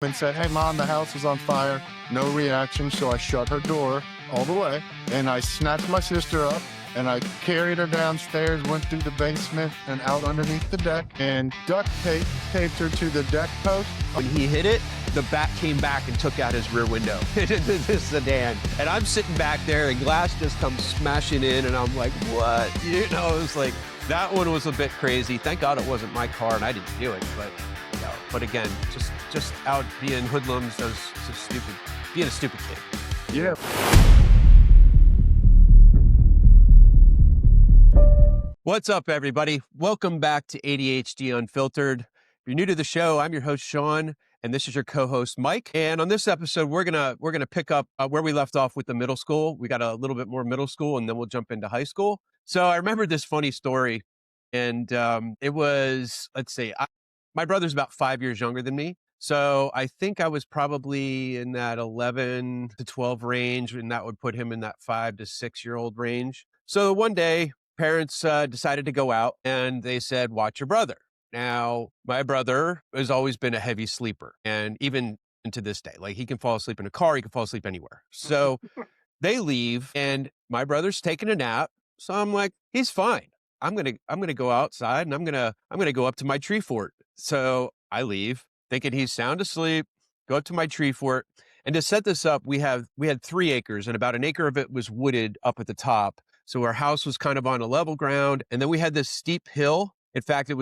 and said, "Hey, Mom, the house is on fire." No reaction, so I shut her door all the way, and I snatched my sister up, and I carried her downstairs, went through the basement and out underneath the deck, and taped her to the deck post. When he hit it, the bat came back and took out his rear window into this sedan. And I'm sitting back there, and glass just comes smashing in, and I'm like, what? You know, it was like, that one was a bit crazy. Thank God it wasn't my car, and I didn't do it, but, you know, but again, just out being hoodlums, those stupid, being a stupid kid. Yeah. What's up, everybody? Welcome back to ADHD Unfiltered. If you're new to the show, I'm your host, Sean, and this is your co-host, Mike. And on this episode, we're gonna pick up where we left off with the middle school. We got a little bit more middle school, and then we'll jump into high school. So I remember this funny story, and it was, let's see, my brother's about 5 years younger than me. So I think I was probably in that 11 to 12 range, and that would put him in that 5 to 6 year old range. So one day, parents decided to go out, and they said, watch your brother. Now, my brother has always been a heavy sleeper, and even into this day, like, he can fall asleep in a car, he can fall asleep anywhere. So they leave, and my brother's taking a nap. So I'm like, he's fine. I'm gonna go outside, and I'm gonna go up to my tree fort. So I leave, thinking he's sound asleep, go up to my tree fort. And to set this up, we had 3 acres, and about an acre of it was wooded up at the top. So our house was kind of on a level ground, and then we had this steep hill. In fact, it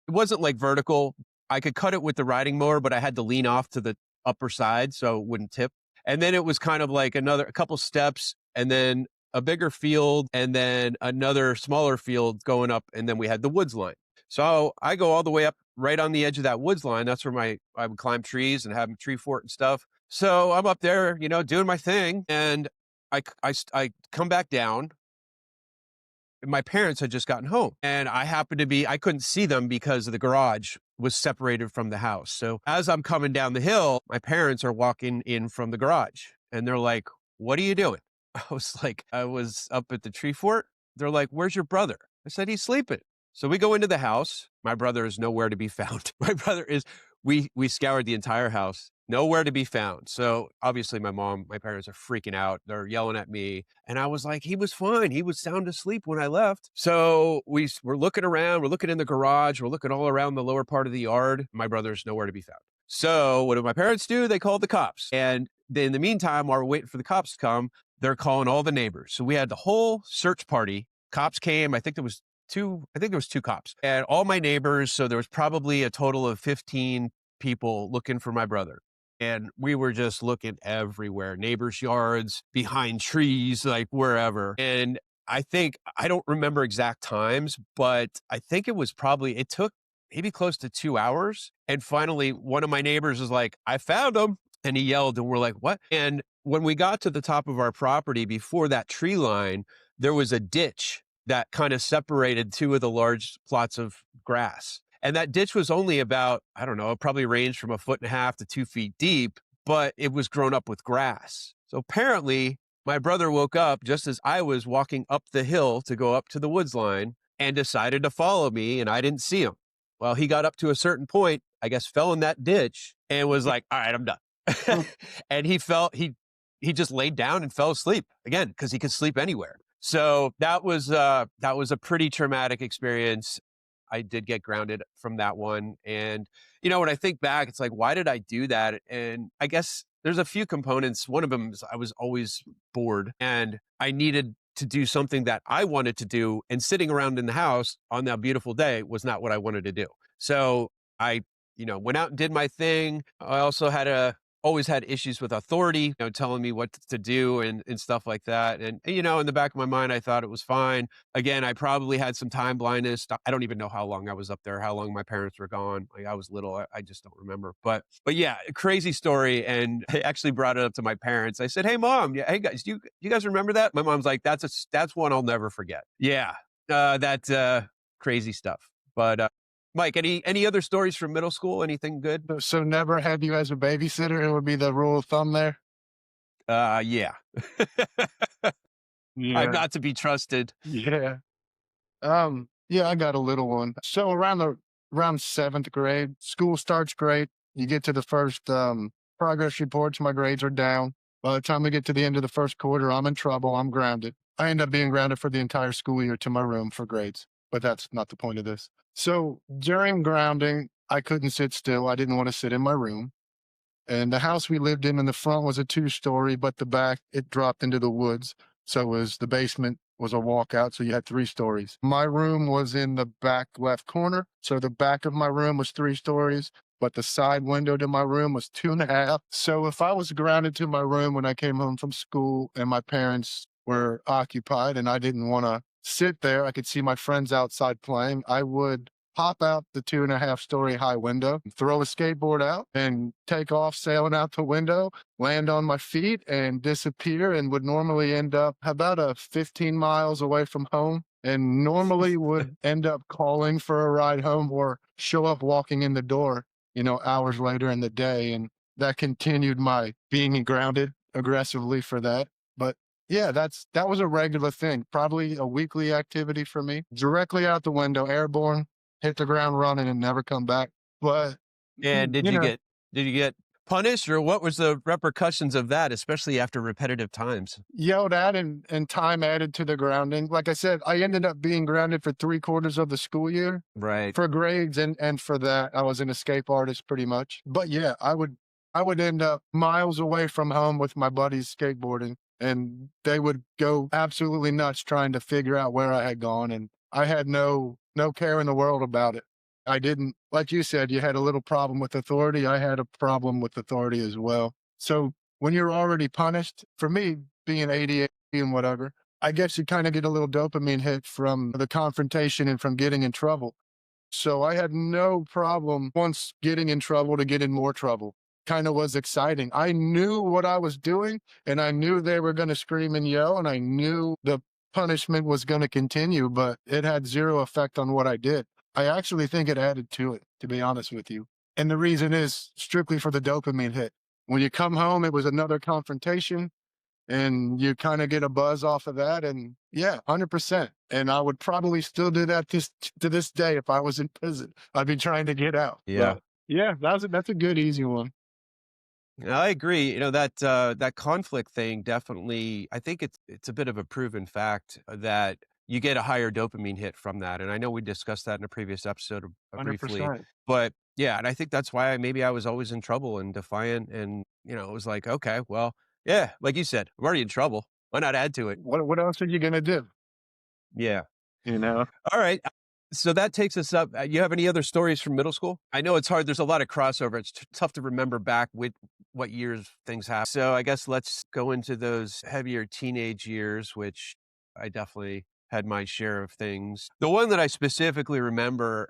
wasn't like vertical. I could cut it with the riding mower, but I had to lean off to the upper side so it wouldn't tip. And then it was kind of like a couple steps, and then a bigger field, and then another smaller field going up, and then we had the woods line. So I go all the way up right on the edge of that woods line. That's where I would climb trees and have a tree fort and stuff. So I'm up there, doing my thing, and I come back down. My parents had just gotten home, and I couldn't see them because the garage was separated from the house. So as I'm coming down the hill, my parents are walking in from the garage, and they're like, "What are you doing?" I was like, "I was up at the tree fort." They're like, "Where's your brother?" I said, "He's sleeping." So we go into the house. My brother is nowhere to be found. We scoured the entire house. Nowhere to be found. So obviously my parents are freaking out. They're yelling at me. And I was like, he was fine. He was sound asleep when I left. So we're looking around. We're looking in the garage. We're looking all around the lower part of the yard. My brother's nowhere to be found. So what did my parents do? They called the cops. And then in the meantime, while we're waiting for the cops to come, they're calling all the neighbors. So we had the whole search party. Cops came. I think there was 2 cops. And all my neighbors. So there was probably a total of 15 people looking for my brother. And we were just looking everywhere, neighbors' yards, behind trees, like wherever. And I don't remember exact times, but I think it took maybe close to 2 hours. And finally, one of my neighbors was like, "I found him." And he yelled, and we're like, "What?" And when we got to the top of our property, before that tree line, there was a ditch that kind of separated 2 of the large plots of grass. And that ditch was only about, I don't know, it probably ranged from 1.5 to 2 feet deep, but it was grown up with grass. So apparently my brother woke up just as I was walking up the hill to go up to the woods line, and decided to follow me, and I didn't see him. Well, he got up to a certain point, I guess fell in that ditch, and was like, "All right, I'm done." And he just laid down and fell asleep again, because he could sleep anywhere. So that was a pretty traumatic experience. I did get grounded from that one. And, when I think back, it's like, why did I do that? And I guess there's a few components. One of them is I was always bored, and I needed to do something that I wanted to do. And sitting around in the house on that beautiful day was not what I wanted to do. So I, went out and did my thing. I also always had issues with authority, telling me what to do and stuff like that. And, in the back of my mind, I thought it was fine. Again, I probably had some time blindness. I don't even know how long I was up there, how long my parents were gone. Like, I was little. I just don't remember. But yeah, crazy story. And I actually brought it up to my parents. I said, "Hey, Mom, hey guys, do you guys remember that?" My mom's like, that's one I'll never forget. Yeah, that crazy stuff. But Mike, any other stories from middle school? Anything good? So never had you as a babysitter? It would be the rule of thumb there. Yeah. I'm Yeah. not to be trusted. Yeah. Yeah, I got a little one. So around 7th grade, school starts great. You get to the first progress reports, my grades are down. By the time we get to the end of the first quarter, I'm in trouble. I'm grounded. I end up being grounded for the entire school year to my room for grades, but that's not the point of this. So during grounding, I couldn't sit still. I didn't want to sit in my room. And the house we lived in the front was a 2-story, but the back, it dropped into the woods. So it was the basement was a walkout. So you had 3 stories. My room was in the back left corner. So the back of my room was 3 stories, but the side window to my room was 2.5. So if I was grounded to my room when I came home from school and my parents were occupied and I didn't want to sit there, I could see my friends outside playing, I would pop out the 2.5-story high window, throw a skateboard out, and take off sailing out the window, land on my feet, and disappear, and would normally end up about 15 miles away from home, and normally would end up calling for a ride home or show up walking in the door, hours later in the day. And that continued my being grounded aggressively for that. But yeah, that was a regular thing, probably a weekly activity for me. Directly out the window, airborne, hit the ground running and never come back. But, And you know, did you get punished, or what was the repercussions of that, especially after repetitive times? yelled at and time added to the grounding. Like I said, I ended up being grounded for 3 quarters of the school year Right. for grades and for that. I was an escape artist pretty much. But yeah, I would end up miles away from home with my buddies skateboarding, and they would go absolutely nuts trying to figure out where I had gone. And I had no care in the world about it. I didn't, like you said, you had a little problem with authority. I had a problem with authority as well. So when you're already punished, for me, being ADHD and whatever, I guess you kind of get a little dopamine hit from the confrontation and from getting in trouble. So I had no problem once getting in trouble to get in more trouble. Kind of was exciting. I knew what I was doing, and I knew they were going to scream and yell, and I knew the punishment was going to continue, but it had zero effect on what I did. I actually think it added to it, to be honest with you. And the reason is strictly for the dopamine hit. When you come home, it was another confrontation and you kind of get a buzz off of that. And yeah, 100%. And I would probably still do that to this day if I was in prison. I'd be trying to get out. Yeah. But yeah, that's a good easy one. I agree. That that conflict thing definitely, I think it's a bit of a proven fact that you get a higher dopamine hit from that. And I know we discussed that in a previous episode briefly, 100%. but yeah, and I think that's why maybe I was always in trouble and defiant. And it was like, okay, well, yeah, like you said, I'm already in trouble. Why not add to it? What else are you gonna do? Yeah. You know? All right. So that takes us up. You have any other stories from middle school? I know it's hard. There's a lot of crossover. It's tough to remember back with what years things happened. So I guess let's go into those heavier teenage years, which I definitely had my share of things. The one that I specifically remember,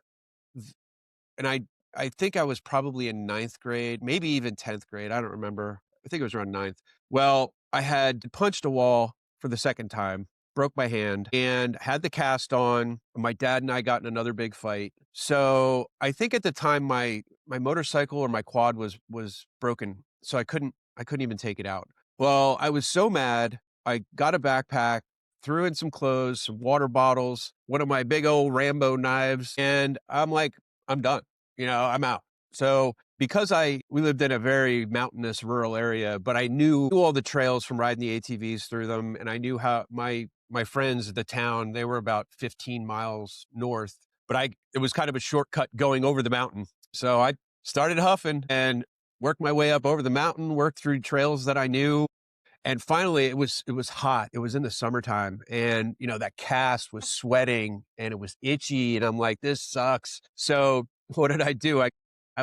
and I think I was probably in ninth grade, maybe even 10th grade. I don't remember. I think it was around ninth. Well, I had punched a wall for the second time, broke my hand, and had the cast on. My dad and I got in another big fight. So I think at the time my motorcycle or my quad was broken. So I couldn't even take it out. Well, I was so mad. I got a backpack, threw in some clothes, some water bottles, one of my big old Rambo knives, and I'm like, I'm done. I'm out. So because we lived in a very mountainous rural area, but I knew all the trails from riding the ATVs through them. And I knew how my friends at the town, they were about 15 miles north, but it was kind of a shortcut going over the mountain. So I started huffing and worked my way up over the mountain, worked through trails that I knew. And finally it was hot. It was in the summertime, and that cast was sweating and it was itchy, and I'm like, this sucks. So what did I do?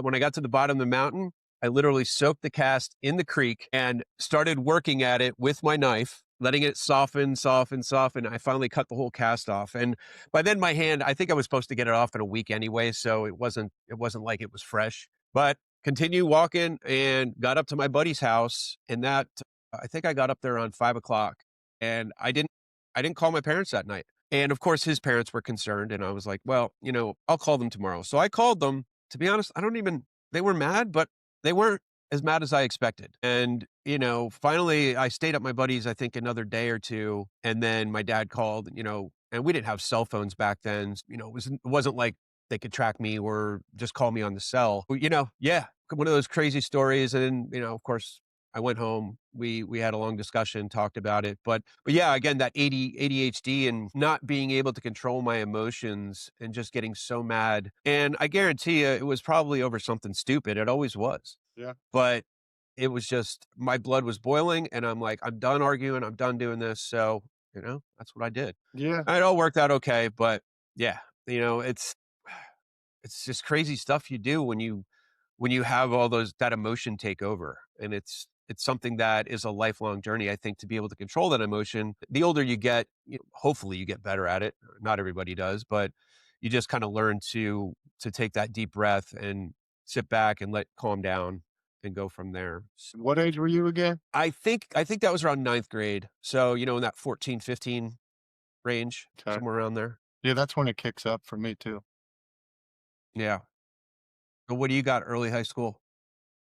When I got to the bottom of the mountain, I literally soaked the cast in the creek and started working at it with my knife, letting it soften, soften, soften. I finally cut the whole cast off. And by then my hand, I think I was supposed to get it off in a week anyway, so it wasn't like it was fresh. But continue walking and got up to my buddy's house, and I think I got up there around 5 o'clock, and I didn't call my parents that night. And of course his parents were concerned, and I was like, well, I'll call them tomorrow. So I called them. To be honest, they were mad, but they weren't as mad as I expected. And, finally I stayed at my buddy's, I think another day or two. And then my dad called, and we didn't have cell phones back then. It wasn't like they could track me or just call me on the cell. Yeah, one of those crazy stories. And then, of course, I went home. We had a long discussion, talked about it. But yeah, again, that ADHD and not being able to control my emotions and just getting so mad. And I guarantee you, it was probably over something stupid. It always was. Yeah. But it was just my blood was boiling, and I'm like, I'm done arguing. I'm done doing this. So that's what I did. Yeah. And it all worked out okay. But yeah, it's just crazy stuff you do when you have all that emotion take over. And it's something that is a lifelong journey, I think, to be able to control that emotion. The older you get, hopefully you get better at it. Not everybody does, but you just kind of learn to take that deep breath and sit back and let calm down and go from there. What age were you again? I think that was around ninth grade. So, in that 14, 15 range, Okay. somewhere around there. Yeah, that's when it kicks up for me too. Yeah. So what do you got early high school?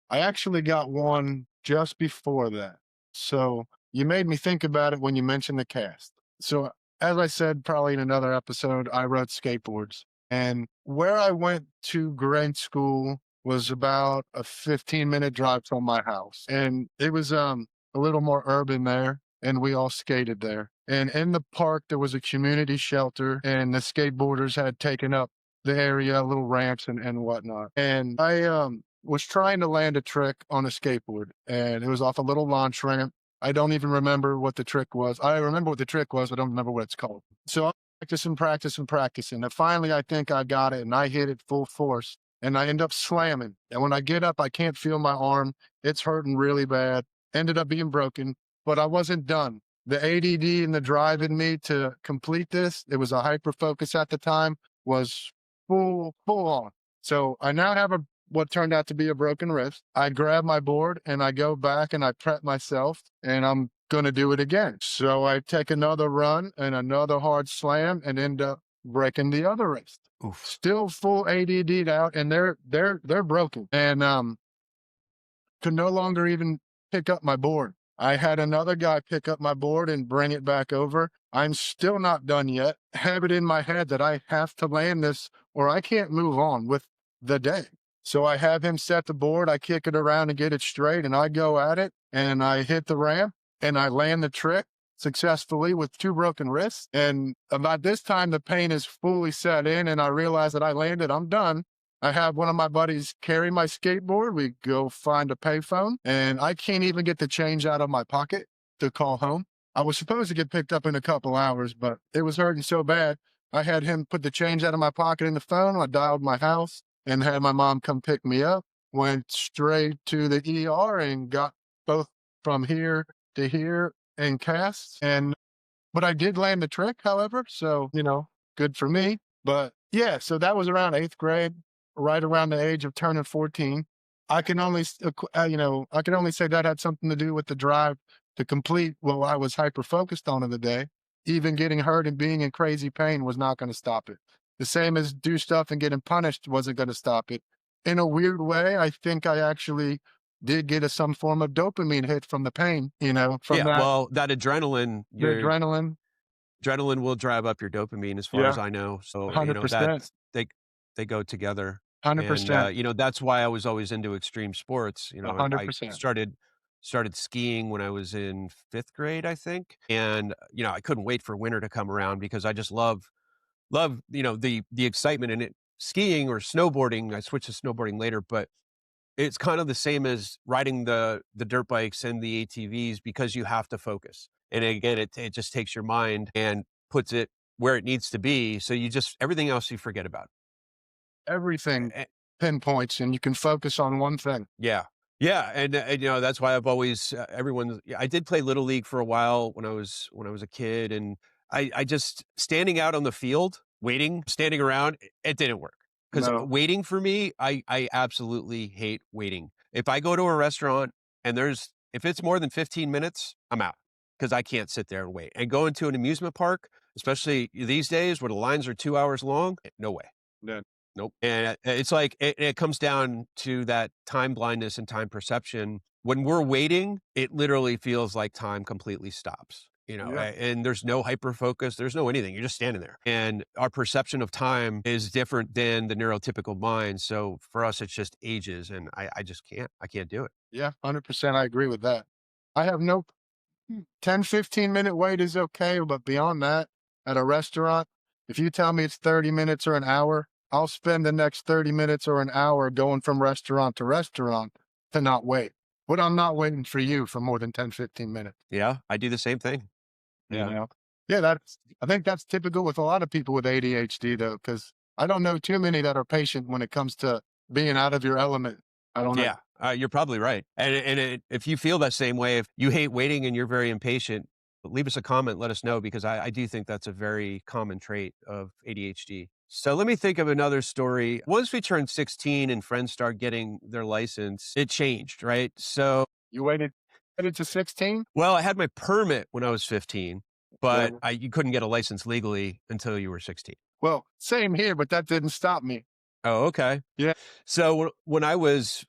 I actually got one just before that. So you made me think about it when you mentioned the cast. So as I said, probably in another episode, I rode skateboards. And where I went to grade school was about a 15-minute drive from my house. And it was a little more urban there. And we all skated there. And in the park, there was a community shelter, and the skateboarders had taken up the area, little ramps and whatnot. And I was trying to land a trick on a skateboard, and it was off a little launch ramp. I don't even remember what the trick was. I remember what the trick was, but I don't remember what it's called. So I'm practicing. And finally, I think I got it, and I hit it full force, and I end up slamming. And when I get up, I can't feel my arm. It's hurting really bad. Ended up being broken, but I wasn't done. The ADD and the drive in me to complete this, it was a hyper focus at the time, was full on. So I now have what turned out to be a broken wrist. I grab my board and I go back and I prep myself, and I'm going to do it again. So I take another run and another hard slam and end up breaking the other wrist. Oof. Still full ADD'd out, and they're broken, and could no longer even pick up my board. I had another guy pick up my board and bring it back over. I'm still not done yet. Have it in my head that I have to land this or I can't move on with the day. So I have him set the board. I kick it around and get it straight, and I go at it, and I hit the ramp and I land the trick successfully with 2 broken wrists. And about this time, the pain is fully set in, and I realize that I landed. I'm done. I have one of my buddies carry my skateboard. We go find a payphone, and I can't even get the change out of my pocket to call home. I was supposed to get picked up in a couple hours, but it was hurting so bad. I had him put the change out of my pocket in the phone. I dialed my house and had my mom come pick me up. Went straight to the ER and got both from here to here in casts. But I did land the trick, however, so good for me. But yeah, so that was around 8th grade, right around the age of turning 14. I can only, I can only say that had something to do with the drive to complete what I was hyper focused on in the day. Even getting hurt and being in crazy pain was not going to stop it. The same as do stuff and getting punished wasn't going to stop it. In a weird way, I think I actually did get some form of dopamine hit from the pain, from that. Well, that adrenaline, The adrenaline. adrenaline will drive up your dopamine as far Yeah. as I know. So, 100%. they go together. 100%. And, that's why I was always into extreme sports. I 100%. started skiing when I was in 5th grade, I think. And, I couldn't wait for winter to come around because I just love, the excitement in it. Skiing or snowboarding, I switched to snowboarding later, but it's kind of the same as riding the dirt bikes and the ATVs because you have to focus. And again, it just takes your mind and puts it where it needs to be. So everything else you forget about. Everything A- pinpoints, and you can focus on one thing. Yeah. Yeah. And that's why I've always, I did play Little League for a while when I was a kid. And I just standing out on the field, standing around, it didn't work. Because No. waiting for me, I absolutely hate waiting. If I go to a restaurant and if it's more than 15 minutes, I'm out because I can't sit there and wait. And going to an amusement park, especially these days where the lines are 2 hours long, no way. Yeah. Nope. And it's like, it comes down to that time blindness and time perception. When we're waiting, it literally feels like time completely stops. Yeah. and there's no hyper focus. There's no anything. You're just standing there. And our perception of time is different than the neurotypical mind. So for us, it's just ages. And I just can't. I can't do it. Yeah. 100%. I agree with that. I have no 10, 15-minute wait is okay. But beyond that, at a restaurant, if you tell me it's 30 minutes or an hour, I'll spend the next 30 minutes or an hour going from restaurant to restaurant to not wait. But I'm not waiting for you for more than 10, 15 minutes. Yeah. I do the same thing. You Yeah. know? Yeah, I think that's typical with a lot of people with ADHD though, because I don't know too many that are patient when it comes to being out of your element. I don't know. Yeah, you're probably right. If you feel that same way, if you hate waiting and you're very impatient, leave us a comment. Let us know because I do think that's a very common trait of ADHD. So let me think of another story. Once we turned 16 and friends started getting their license, it changed, right? So, You waited to 16? well, I had my permit when I was 15, Yeah. but you couldn't get a license legally until you were 16. Well, same here, but that didn't stop me. Oh, okay. Yeah. So when I was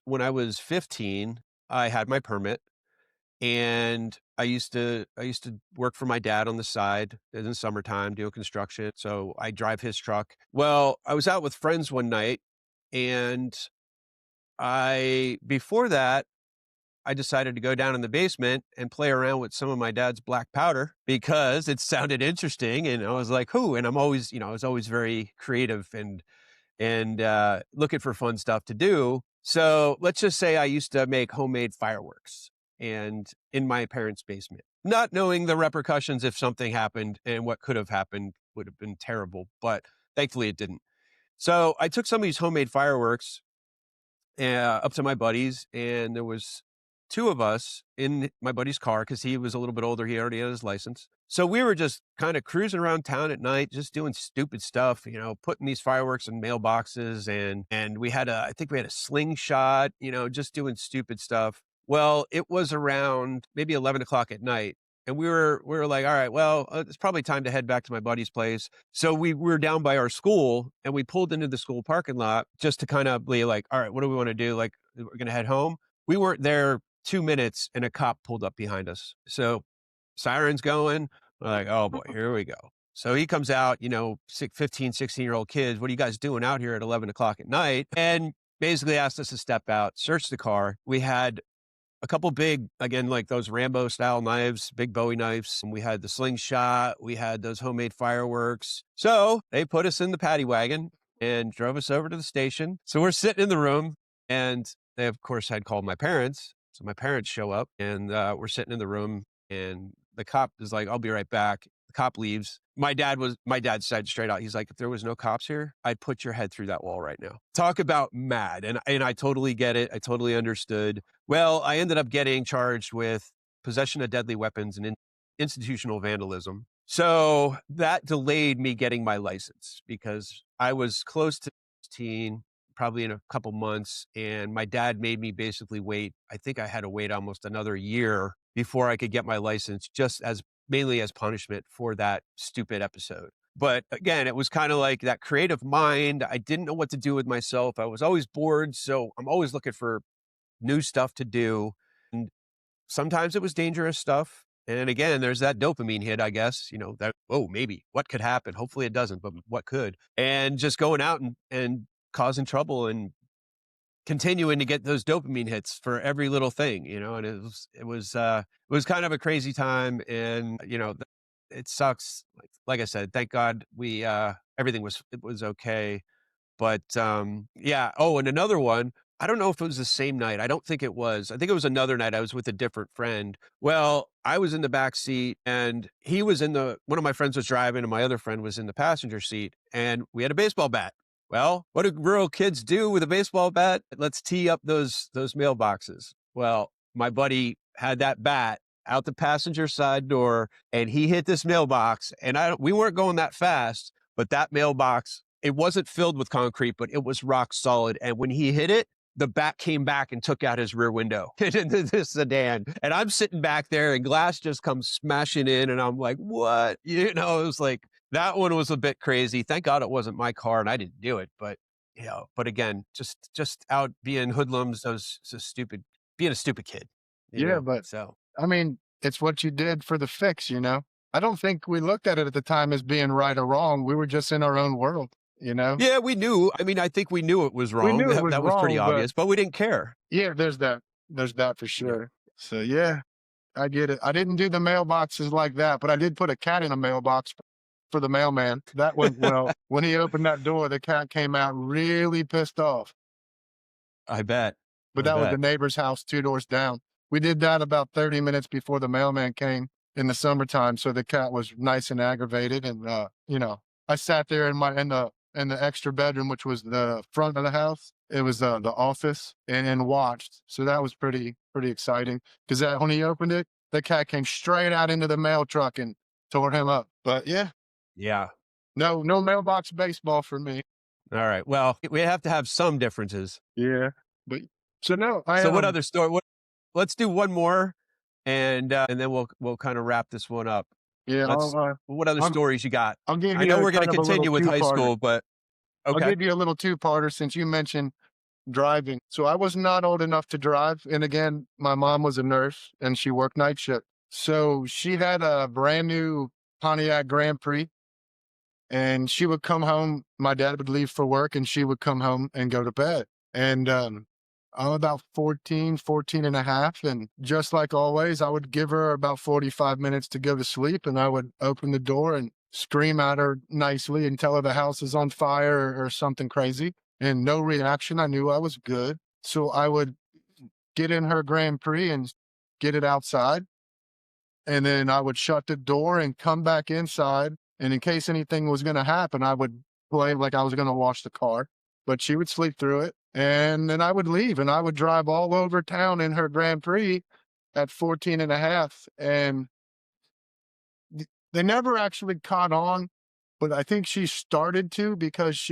15, I had my permit. And I used to work for my dad on the side in the summertime, do construction. So I drive his truck. Well, I was out with friends one night and before that, I decided to go down in the basement and play around with some of my dad's black powder because it sounded interesting. And I was like, who? And I was always very creative and looking for fun stuff to do. So let's just say I used to make homemade fireworks and in my parents' basement, not knowing the repercussions if something happened and what could have happened would have been terrible, but thankfully it didn't. So I took some of these homemade fireworks up to my buddies, and there was two of us in my buddy's car because he was a little bit older. He already had his license. So we were just kind of cruising around town at night, just doing stupid stuff, putting these fireworks in mailboxes and I think we had a slingshot, just doing stupid stuff. Well, it was around maybe 11 o'clock at night. And we were like, all right, well, it's probably time to head back to my buddy's place. So we were down by our school and we pulled into the school parking lot just to kind of be like, all right, what do we want to do? Like, we're going to head home. We weren't there 2 minutes and a cop pulled up behind us. So sirens going. We're like, oh boy, here we go. So he comes out, 15, 16-year-old kids. What are you guys doing out here at 11 o'clock at night? And basically asked us to step out, search the car. We had a couple big, again, like those Rambo style knives, big Bowie knives. And we had the slingshot. We had those homemade fireworks. So they put us in the paddy wagon and drove us over to the station. So we're sitting in the room and they, of course, had called my parents. So my parents show up and we're sitting in the room and the cop is like, I'll be right back. The cop leaves. My dad said straight out, he's like, if there was no cops here, I'd put your head through that wall right now. Talk about mad. And I totally get it. I totally understood. Well, I ended up getting charged with possession of deadly weapons and institutional vandalism. So that delayed me getting my license because I was close to 16, probably in a couple months. And my dad made me basically wait. I think I had to wait almost another year before I could get my license, just as mainly as punishment for that stupid episode. But again, it was kind of like that creative mind. I didn't know what to do with myself. I was always bored. So I'm always looking for new stuff to do. And sometimes it was dangerous stuff. And again, there's that dopamine hit, I guess, that, oh, maybe what could happen? Hopefully it doesn't, but what could? And just going out and causing trouble and continuing to get those dopamine hits for every little thing, and it was kind of a crazy time. And, it sucks. Like I said, thank God everything was okay. But, yeah. Oh, and another one, I don't know if it was the same night. I don't think it was. I think it was another night. I was with a different friend. Well, I was in the back seat and one of my friends was driving and my other friend was in the passenger seat and we had a baseball bat. Well, what do rural kids do with a baseball bat? Let's tee up those mailboxes. Well, my buddy had that bat out the passenger side door and he hit this mailbox and we weren't going that fast, but that mailbox, it wasn't filled with concrete, but it was rock solid. And when he hit it, the bat came back and took out his rear window into this sedan. And I'm sitting back there and glass just comes smashing in. And I'm like, what? It was like, that one was a bit crazy. Thank God it wasn't my car and I didn't do it. But, but again, just out being hoodlums, being a stupid kid. Yeah, but So I mean, it's what you did for the fix, you know? I don't think we looked at it at the time as being right or wrong. We were just in our own world, you know? Yeah, we knew. I mean, I think we knew it was We wrong. knew it was That was pretty wrong, but obvious, but we didn't care. yeah, there's that. There's that for Yeah. sure. So yeah, I get it. I didn't do the mailboxes like that, but I did put a cat in a mailbox for the mailman. That went well. When he opened that door, the cat came out really pissed off. I bet. But I that was the bet. neighbor's house 2 doors down. We did that about 30 minutes before the mailman came in the summertime, so the cat was nice and aggravated, and, you know, I sat there in the extra bedroom, which was the front of the house. It was, the office, and watched. So that was pretty exciting 'cause, when he opened it, the cat came straight out into the mail truck and tore him up. But yeah, Yeah. no mailbox baseball for me. All right. Well, we have to have some differences. Yeah, but so no, So what other story? Let's do one more, and then we'll kind of wrap this one up. yeah, What other I'm stories you got? I'll give I you know a we're going to kind of a little continue with high two-parter. school, but I'll okay. give you a little two-parter since you mentioned driving. So I was not old enough to drive, and again, my mom was a nurse and she worked night shift. So she had a brand new Pontiac Grand Prix, and she would come home. My dad would leave for work, and she would come home and go to bed. And I'm about 14 and a half. And just like always, I would give her about 45 minutes to go to sleep, and I would open the door and scream at her nicely and tell her the house is on fire or something crazy. And no reaction. I knew I was good. So I would get in her Grand Prix and get it outside. And then I would shut the door and come back inside. And in case anything was going to happen, I would play like I was going to wash the car. But she would sleep through it. And then I would leave and I would drive all over town in her Grand Prix at 14 and a half. And they never actually caught on, but I think she started to because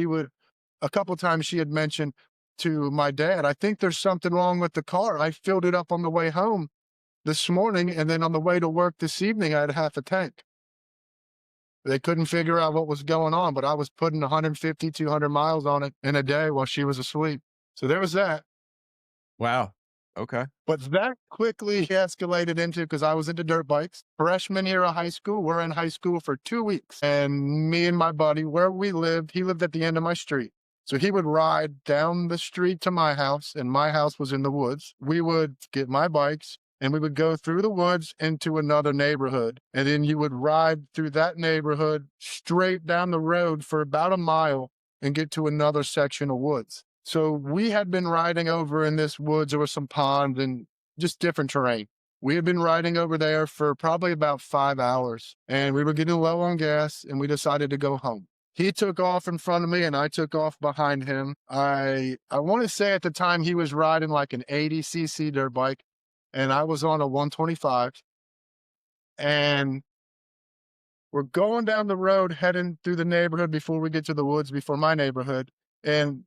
a couple times she had mentioned to my dad, I think there's something wrong with the car. I filled it up on the way home this morning, and then on the way to work this evening, I had half a tank. They couldn't figure out what was going on, but I was putting 150, 200 miles on it in a day while she was asleep. So there was that. Wow. Okay. But that quickly escalated into because I was into dirt bikes. Freshman year of high school, we're in high school for 2 weeks. And me and my buddy, where we lived, he lived at the end of my street. So he would ride down the street to my house, and my house was in the woods. We would get my bikes and we would go through the woods into another neighborhood. And then you would ride through that neighborhood straight down the road for about a mile and get to another section of woods. So we had been riding over in this woods. There was some ponds and just different terrain. We had been riding over there for probably about 5 hours, and we were getting low on gas, and we decided to go home. He took off in front of me and I took off behind him. I want to say at the time he was riding like an 80cc dirt bike and I was on a 125, and we're going down the road heading through the neighborhood before we get to the woods before my neighborhood. And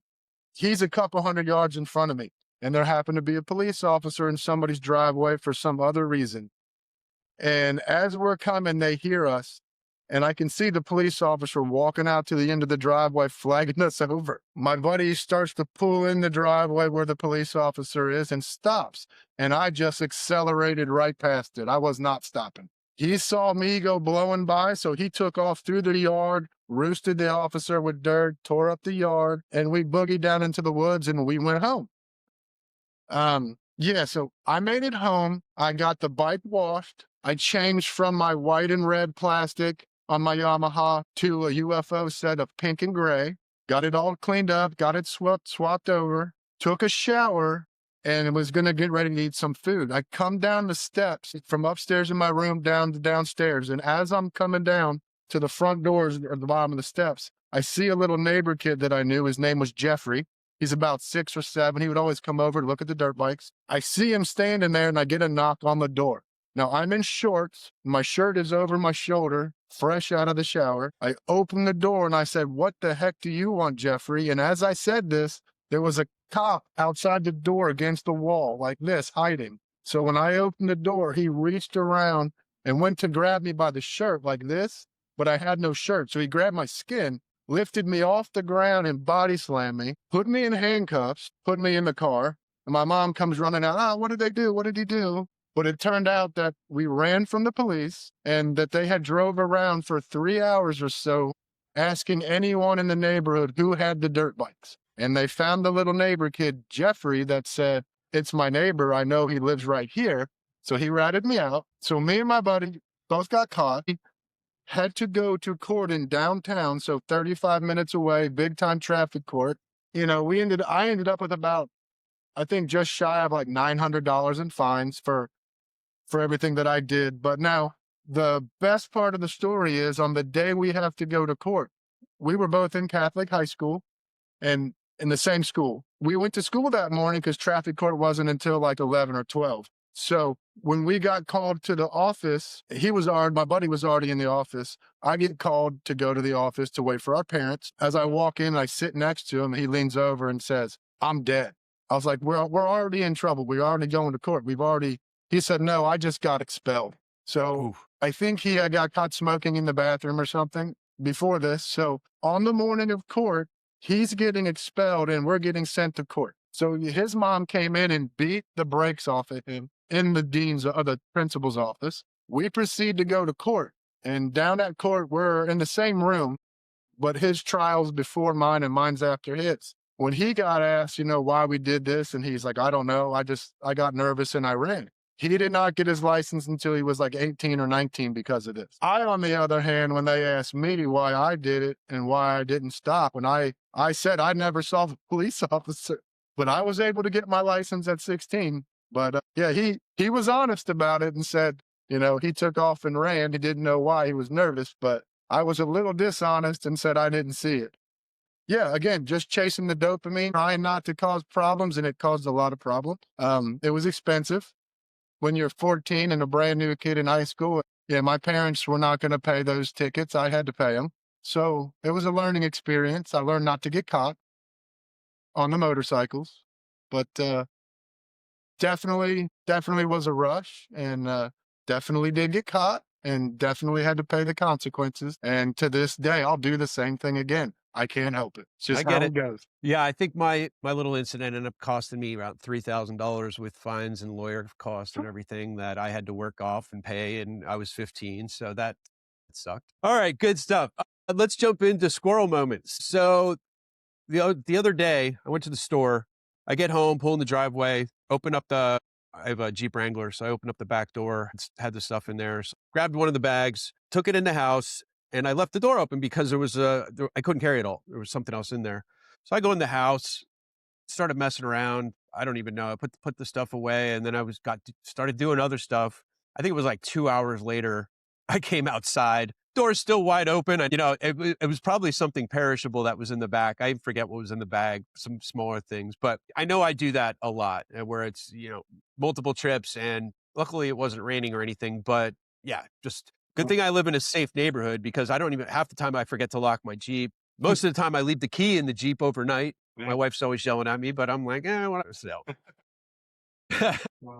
he's a couple hundred yards in front of me. And there happened to be a police officer in somebody's driveway for some other reason. And as we're coming, they hear us. And I can see the police officer walking out to the end of the driveway, flagging us over. My buddy starts to pull in the driveway where the police officer is and stops. And I just accelerated right past it. I was not stopping. He saw me go blowing by, so he took off through the yard, roosted the officer with dirt, tore up the yard, and we boogied down into the woods and we went home. Yeah, so I made it home. I got the bike washed. I changed from my white and red plastic on my Yamaha to a UFO set of pink and gray. Got it all cleaned up, got it swapped over, took a shower, and was going to get ready to eat some food. I come down the steps from upstairs in my room down to downstairs. And as I'm coming down to the front doors or the bottom of the steps, I see a little neighbor kid that I knew. His name was Jeffrey. He's about 6 or 7. He would always come over to look at the dirt bikes. I see him standing there and I get a knock on the door. Now I'm in shorts. My shirt is over my shoulder, fresh out of the shower. I opened the door and I said, "What the heck do you want, Jeffrey?" And as I said this, there was a cop outside the door against the wall like this, hiding. So when I opened the door, he reached around and went to grab me by the shirt like this, but I had no shirt. So he grabbed my skin, lifted me off the ground and body slammed me, put me in handcuffs, put me in the car. And my mom comes running out. "Ah, what did they do? What did he do?" But it turned out that we ran from the police and that they had drove around for 3 hours or so asking anyone in the neighborhood who had the dirt bikes. And they found the little neighbor kid, Jeffrey, that said, "It's my neighbor. I know he lives right here." So he ratted me out. So me and my buddy both got caught. He had to go to court in downtown, so 35 minutes away, big time traffic court. You know, I ended up with about, I think, just shy of like $900 in fines for everything that I did. But now the best part of the story is on the day we have to go to court, we were both in Catholic high school and in the same school. We went to school that morning because traffic court wasn't until like 11 or 12. So when we got called to the office, my buddy was already in the office. I get called to go to the office to wait for our parents. As I walk in, I sit next to him. He leans over and says, "I'm dead." I was like, we're already in trouble. We're already going to court. He said, "No, I just got expelled." So Oof. I think he got caught smoking in the bathroom or something before this. So on the morning of court, he's getting expelled and we're getting sent to court. So his mom came in and beat the brakes off of him in the the principal's office. We proceed to go to court, and down at court, we're in the same room, but his trial's before mine and mine's after his. When he got asked, why we did this, and he's like, "I don't know. I got nervous and I ran." He did not get his license until he was like 18 or 19 because of this. I, on the other hand, when they asked me why I did it and why I didn't stop, and I said I never saw a police officer, but I was able to get my license at 16. But yeah, he was honest about it and said, he took off and ran. He didn't know why. He was nervous, but I was a little dishonest and said I didn't see it. Yeah, again, just chasing the dopamine, trying not to cause problems, and it caused a lot of problems. It was expensive. When you're 14 and a brand new kid in high school, yeah, my parents were not going to pay those tickets. I had to pay them. So it was a learning experience. I learned not to get caught on the motorcycles, but definitely was a rush, and definitely did get caught and definitely had to pay the consequences. And to this day, I'll do the same thing again. I can't help it. It's just I get how it. it goes. Yeah, I think my little incident ended up costing me about $3,000 with fines and lawyer costs and everything that I had to work off and pay, and I was 15, so that sucked. All right, good stuff. Let's jump into squirrel moments. So the other day, I went to the store. I get home, pull in the driveway, I have a Jeep Wrangler, so I opened up the back door, had the stuff in there, so grabbed one of the bags, took it in the house, and I left the door open because I couldn't carry it all. There was something else in there. So I go in the house, started messing around. I don't even know. I put the stuff away, and then started doing other stuff. I think it was like 2 hours later, I came outside. Door's still wide open. And, it was probably something perishable that was in the back. I forget what was in the bag, some smaller things. But I know I do that a lot, where it's, multiple trips. And luckily it wasn't raining or anything. But yeah, just good thing I live in a safe neighborhood, because half the time I forget to lock my Jeep. Most of the time I leave the key in the Jeep overnight. My wife's always yelling at me, but I'm like, whatever. So.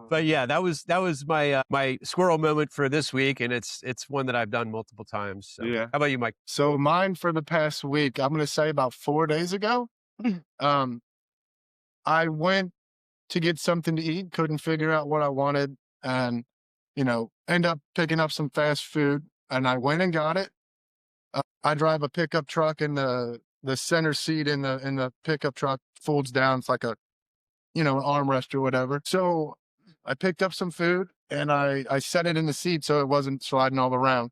But yeah, that was my my squirrel moment for this week, and it's one that I've done multiple times. So. Yeah. How about you, Mike? So mine for the past week, I'm going to say about 4 days ago, I went to get something to eat, couldn't figure out what I wanted, and, end up picking up some fast food, and I went and got it. I drive a pickup truck, and the center seat in the pickup truck folds down. It's like an armrest or whatever. So I picked up some food and I set it in the seat so it wasn't sliding all around.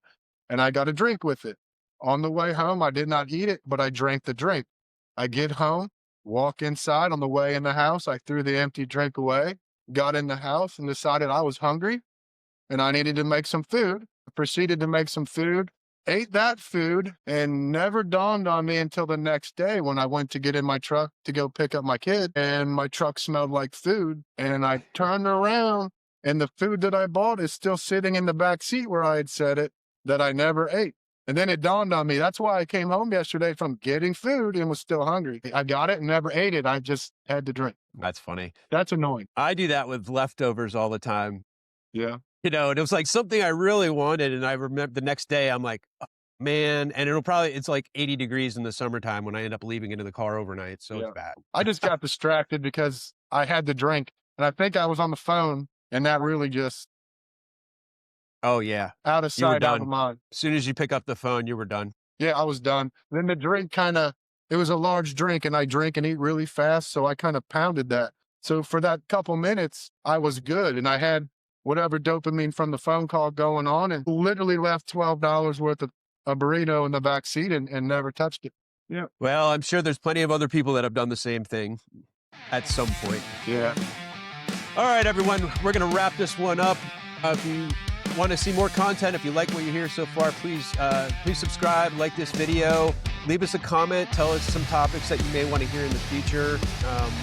And I got a drink with it. On the way home, I did not eat it, but I drank the drink. I get home, walk inside. On the way in the house, I threw the empty drink away, got in the house and decided I was hungry and I needed to make some food. I proceeded to make some food, ate that food, and never dawned on me until the next day when I went to get in my truck to go pick up my kid, and my truck smelled like food. And I turned around, and the food that I bought is still sitting in the back seat where I had set it, that I never ate. And then it dawned on me, that's why I came home yesterday from getting food and was still hungry. I got it and never ate it. I just had to drink. That's funny. That's annoying. I do that with leftovers all the time. Yeah. And it was like something I really wanted, and I remember the next day I'm like, oh, man, and it's like 80 degrees in the summertime when I end up leaving it in the car overnight, so It's bad. I just got distracted because I had the drink, and I think I was on the phone, and that really just Oh yeah. Out of You were sight, out of done. mind. As soon as you pick up the phone, you were done. Yeah, I was done. Then the drink it was a large drink, and I drink and eat really fast, so I kind of pounded that. So for that couple minutes, I was good, and I had whatever dopamine from the phone call going on, and literally left $12 worth of a burrito in the back seat and never touched it. Yeah. Well, I'm sure there's plenty of other people that have done the same thing at some point. Yeah. All right, everyone, we're going to wrap this one up. If you want to see more content, if you like what you hear so far, please subscribe, like this video, leave us a comment, tell us some topics that you may want to hear in the future.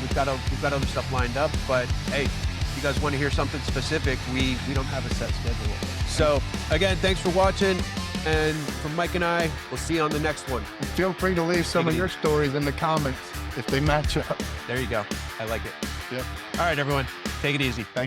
We've got other stuff lined up, but hey, if you guys want to hear something specific, we don't have a set schedule. So again, thanks for watching, and from Mike and I, we'll see you on the next one. Feel free to leave some of your stories in the comments if they match up. There you go. I like it. Yeah. All right, everyone, take it easy. Thank